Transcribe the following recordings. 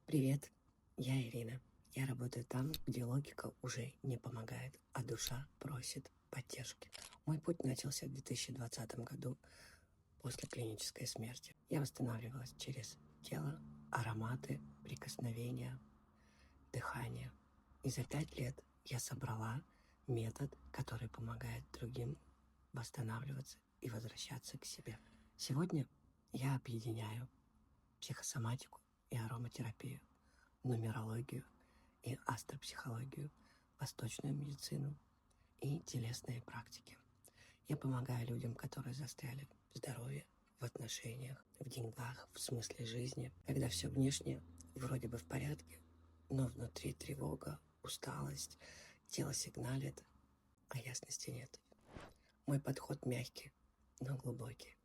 Привет, я Ирина. Я работаю там, где логика уже не помогает, а душа просит поддержки. Мой путь начался в 2020 году после клинической смерти. Я восстанавливалась через тело, ароматы, прикосновения, дыхание. И за 5 лет я собрала метод, который помогает другим восстанавливаться и возвращаться к себе. Сегодня я объединяю психосоматику и ароматерапию, нумерологию и астропсихологию, восточную медицину и телесные практики. Я помогаю людям, которые застряли в здоровье, в отношениях, в деньгах, в смысле жизни, когда все внешне вроде бы в порядке, но внутри тревога, усталость, тело сигналит, а ясности нет. Мой подход мягкий, но глубокий.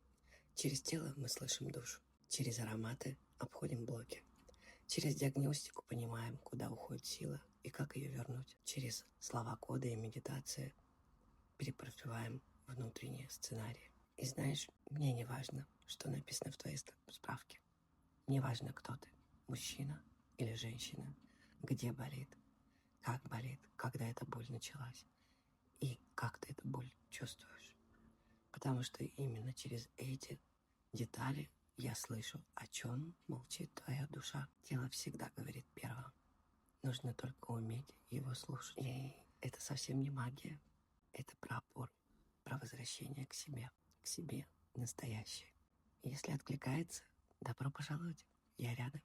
Через тело мы слышим душу, через ароматы обходим блоки. Через диагностику понимаем, куда уходит сила и как ее вернуть. Через слова кода и медитации перепрофиваем внутренние сценарии. И знаешь, мне не важно, что написано в твоей справке. Не важно, кто ты, мужчина или женщина, где болит, когда эта боль началась и как ты эту боль чувствуешь. Потому что именно через эти детали я слышу, о чем молчит твоя душа. Тело всегда говорит первым. Нужно только уметь его слушать. И это совсем не магия. Это про опору, про возвращение к себе настоящее. Если откликается, добро пожаловать. Я рядом.